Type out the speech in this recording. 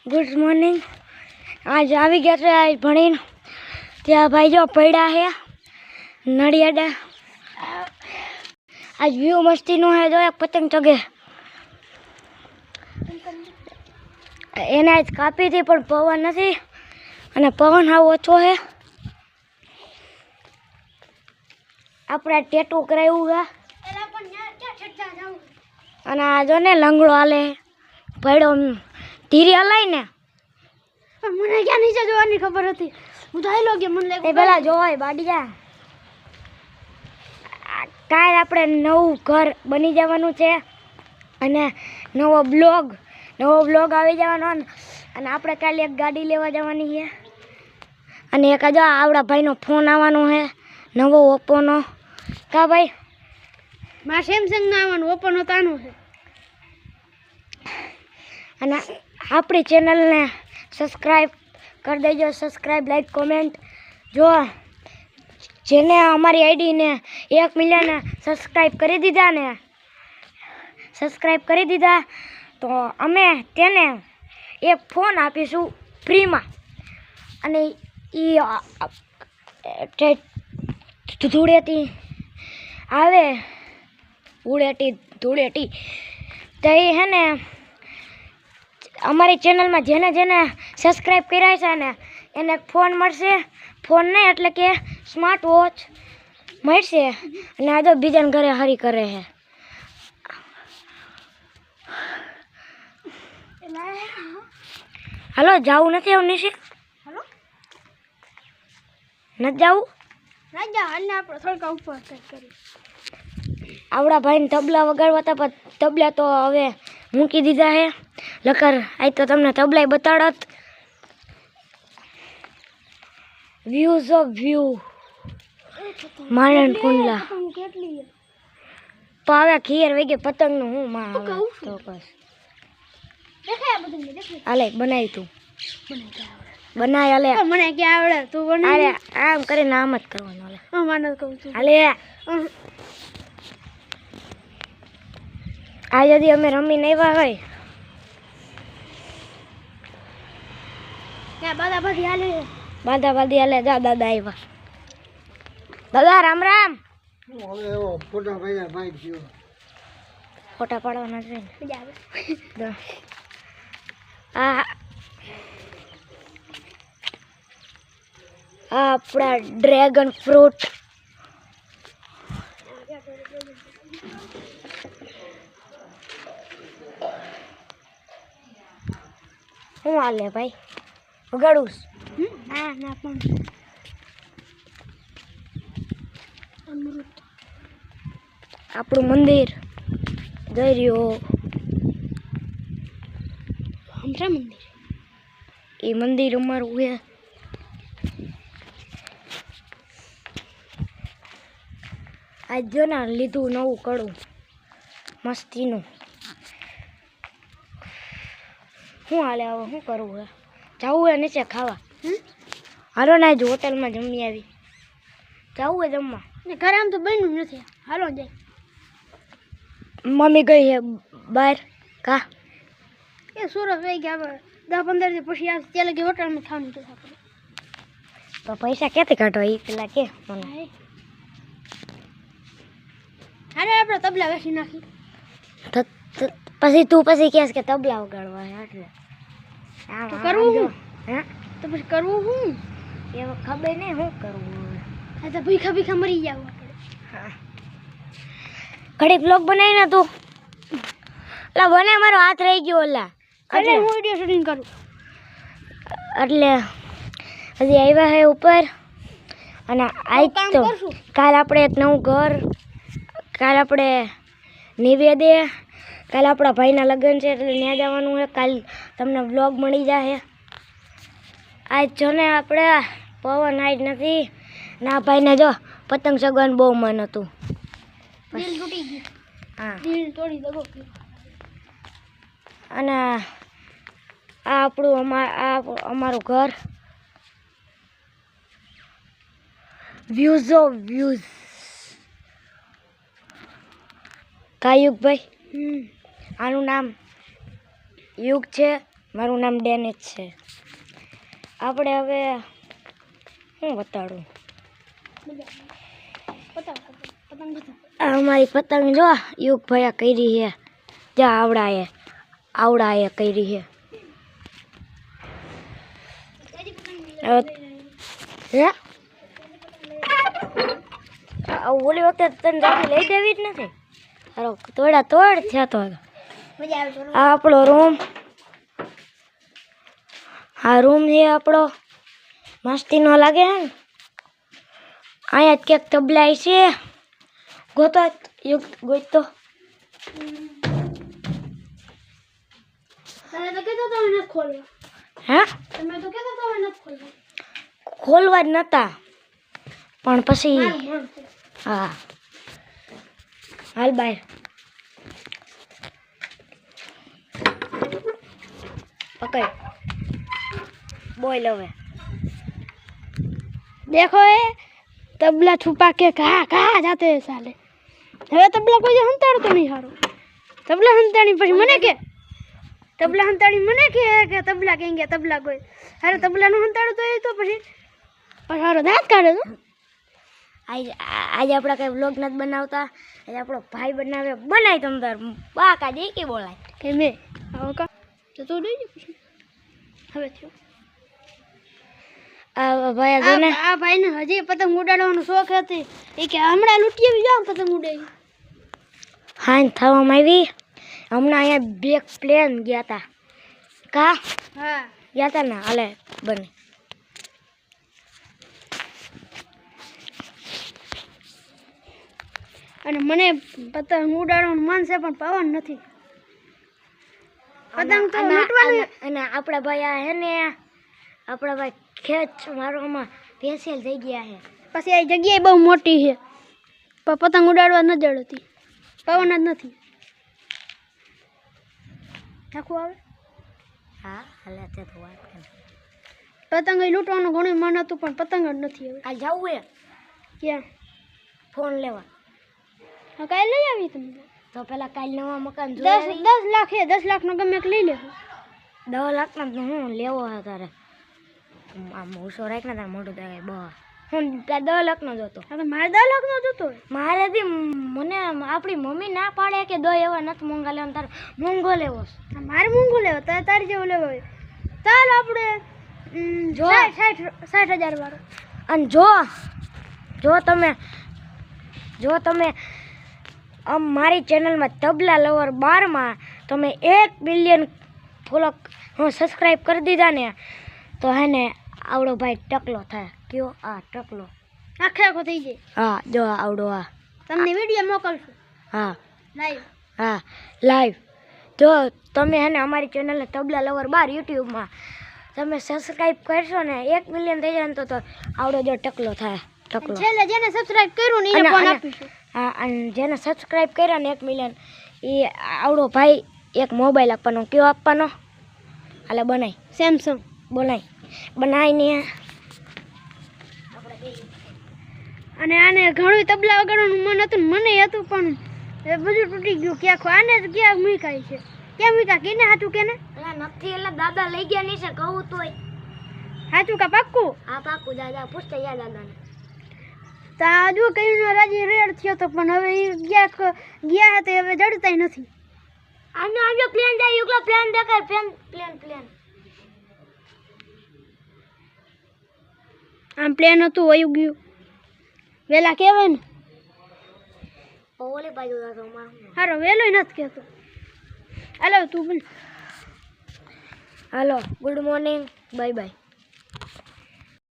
Good morning. આજ આવી ગયા છે આજ ભણીને ત્યાં ભાઈ જો પડ્યા છે નડિયાડા। આજ વ્યૂ મસ્તીનું છે જો એક પતંગ ચગે એને આજ કાપી હતી પણ પવન નથી અને પવન આવો ઓછો છે। આપણે ટેટુ કરાવ્યું છે અને આ જો ને લંગડો હાલે પડ્યો ધીરે હલાય ને મને ક્યાં નીચે જોવાની ખબર હતી। હું તો આયલો કે મને એ પેલા જોવાય બાડિયા। કાલ આપણે નવું ઘર બની જવાનું છે અને નવો બ્લોગ આવી જવાનો અને આપણે કાલે એક ગાડી લેવા જવાની છે અને એક જો આવડા ભાઈનો ફોન આવવાનો છે નવો ઓપ્પોનો। કા ભાઈ મારા સેમસંગ ના આવવાનું ઓપન હોતાનું છે અને આપણી ચેનલને સબસ્ક્રાઈબ કરી દેજો। સબસ્ક્રાઈબ લાઈક કોમેન્ટ જો જેને અમારી આઈડીને 1 મિલિયન સબસ્ક્રાઈબ કરી દીધા તો અમે તેને એક ફોન આપીશું ફ્રીમાં અને એ ધૂળેટી આવે ધૂળેટી તો એ હે ને અમારી ચેનલમાં જેને સબસ્ક્રાઈબ કર્યા છે ને એને ફોન મળશે। ફોન નહીં એટલે કે સ્માર્ટ વોચ મળશે અને આ તો બીજાને ઘરે હરી કરે છે। હાલો જવું નથી આવું નિશિક હાલો નથી જવું રાજા હાલને આપણે થોડકા ઉપર કરી આવડા ભાઈને તબલા વગાડવા હતા પણ તબલા તો હવે મૂકી દીધા છે લકર આજ તો તમને તબલાય બતાડત। વ્યૂઝ ઓફ વ્યૂ માણન કુંડલા કેટલી પાવે ખીર વેગે પતંગનું હું માં આવે તો બસ દેખાય બધું દેખાય હાલે બનાવી તું બનાય હાલે મને કે આવડે તું બને અરે આમ કરીને આમ જ કરવાનું હાલે હું મને કહું છું હાલે આ যদি અમે રમીને આવ્યા હોય ત્યાં બાદાબાદી હાલે બાદાબાદી હાલે જા દાદા આવ્યા દાદા રામ રામ ફોટા પાડવાના છે ને મજા આવે આ આપણા ડ્રેગન ફ્રૂટ હું હાલે ભાઈ વગાડું હા ના પણ આપણું મંદિર જઈ રહ્યો હમરા મંદિર એ મંદિર અમારું છે। આજ જો ને લીધું નવું કડું મસ્તીનું શું હાલે હવે શું કરવું હે જવું હે નીચે ખાવા હાલો ને આજ હોટલમાં જમી આવી જવું હે જમવા ને ઘરે આમ તો બન્યું નથી હાલો જાય મમ્મી ગઈ હે બહાર કા એ સુરત વહી ગયા હવે 10-15 દિવસ પછી આવશે ત્યાં લગી હોટલમાં ખાવાનું તો આપણે તો પૈસા ક્યાંથી કાઢવા એ પેલા કે મને અરે આપણે તબલા વેચી નાખી પછી તું પછી કહેશ કે તબલા વગાડવા હે એટલે તો કરવું હું હે તો પછી કરવું હું એ ખબર નહીં શું કરવું હવે આ તો ભીખા મરી જાવ આપણે ઘડી બ્લોગ બનાવી ને તું એટલે બને મારો હાથ રહી ગયો ઓલા એટલે હું વિડીયો શૂટિંગ કરું એટલે હજી આવ્યા હે ઉપર અને આજ કામ તો કરશું કાલ આપણે એક નવું ઘર કાલ આપણે નિવેદે કાલ આપણા ભાઈના લગ્ન છે એટલે ત્યાં જવાનું છે કાલ તમને વ્લોગ મળી જશે। આજ જો ને આપણે પવન આજ નથી ના ભાઈને જો પતંગ ચગવાનું બહુ મન હતું દિલ તૂટી ગયું હા દિલ તોડી દગો અને આ આપણું અમારું ઘર વ્યૂઝ ઓફ વ્યૂઝ કાયુકભાઈ આનું નામ યુગ છે મારું નામ ડેનિસ છે. આપણે હવે શું બતાડું? આ અમારી પતંગ જો યુગ ભયા કરી છે. જ્યાં આવડાએ કરી છે. હે ઓલી વખતે તને જાતી લઈ દેવી જ નથી. હારો તોડ થયા તો આ આપણો રૂમ. આ રૂમ છે આપણો. મસ્તી નો લાગે હે ને? અહીંયા જ ક્યાંક તબલા છે. ગોતો ગોતો. હે ખોલવા જ નતા પણ પછી હા હાલ બાય પકડ બોલ હવે. देखो ये तबला छुपा के कहाँ जाते हैं साले. હવે તબલા કોઈ હંતાડતો નહીં હારો. તબલા હંતાડી પછી મને કે તબલા હંતાડી મને કે તબલા કેમ ગયા તબલા કોઈ હારે તબલા નું હંતાડતો એ તો પછી હારો દાંત કાઢે તો. આજે આપણે કઈ વ્લોગ નથી બનાવતા. આજે આપણો ભાઈ બનાય તમ તાર બા કાજે કે બોલાય કે મેં આવો કા તો તું દઈ દે પછી હવે થયો. આ ભાઈને હજી પતંગ ઉડાડવાનો શોખ હતી. એ કે હમણાં લૂંટી આવી જાવ પતંગ ઉડાડી. હા થવામાં આવી. હમણાં અહીંયા બે પ્લેન ગયા હતા. કા હા ગયા હતા ને હાલે બને. અને મને પતંગ ઉડાડવાનું મન છે પણ પવન નથી. પતંગ તો લૂંટવાનું. અને આપણા ભાઈ આ હે ને આપણા ભાઈ ખેંચ મારવામાં પેન્સિલ થઈ ગયા છે. પછી આ જગ્યાએ બહુ મોટી છે પણ પતંગ ઉડાડવા ન જડતી. પવન જ નથી. આખું આવે હા હાલે તે તો વાત કરે. પતંગ લૂંટવાનું ઘણું મન હતું પણ પતંગ જ નથી હવે. કાલ જવું હે ક્યાં ફોન લેવા? હા કાલે લઈ આવી તમને. તો પેલા કાલ નવા મકાન 10 લાખ છે. 10 લાખનો ગમે એક લઈ લેવું. 10 લાખનો હું લેવો હે તારે? આમ ઓછો રાખ ને તારે મોટું થાય બસ. હું 10 લાખનો જોતો. હા તો મારે 10 લાખનો જોતો હોય. મારેથી મને આપણી મમ્મી ના પાડે કે દો એવા નથી મોંઘા લેવા. તારે મોંઘો લેવો છે. મારે મોંઘો લેવો તારે જેવો લેવો હોય ચાલ આપણે જો 60,000 વાળો. અને જો તમે મારી ચેનલમાં તબલા લવર 12માં તમે 1 બિલિયન ફોલો સબસ્ક્રાઈબ કરી દીધા ને તો હે ને આવડો ભાઈ ટકલો થાય. કયો આ ટકલો આખો થઈ જાય. હા જો આવડો આ તમને વિડીયો મોકલશું. હા લાઈવ. હા લાઈવ. જો તમે હે ને અમારી ચેનલને તબલા લવર 12 યુટ્યુબમાં તમે સબસ્ક્રાઈબ કરશો ને 1 મિલિયન થઈ જાય ને તો આવડો જો ટકલો થાય. ટકલો છેલ્લે જેને સબસ્ક્રાઇબ કર્યું ને એને ફોન આપીશું. હા અને જેને સબસ્ક્રાઇબ કર્યા ને 1 મિલિયન એ આવડો ભાઈ એક મોબાઈલ આપવાનો. કયો આપવાનો? હાલે બનાય સેમસંગ બનાવીને અને આને ઘણું તબલા વગાડવાનું મન હતું ને મને હતું પણ એ બધું તૂટી ગયું. ક્યાંક આને જ ક્યાંક મૂકાય છે. ક્યાં મૂકા કેને હાચું કેને નથી એટલે દાદા લઈ ગયા નહીં છે કહું તોય. હાચું કા પાક્કું? હા પાક્કું. દાદા પૂછતા યાર દાદાને તા જો કઈનો રાજી રેડ થયો તો પણ હવે ઈ ગયા હતા હવે જડતાય નથી. આનો આજો પ્લેન જાય યુગલો પ્લેન દેખાય પ્લેન આમ પ્લેન હતું વયું ગયું વેલા કહેવાય ને. ઓલે બાજુ દાદો માં હારો વેલોય નથી કહેતો. હાલો તું બોલ. હાલો ગુડ મોર્નિંગ બાય બાય.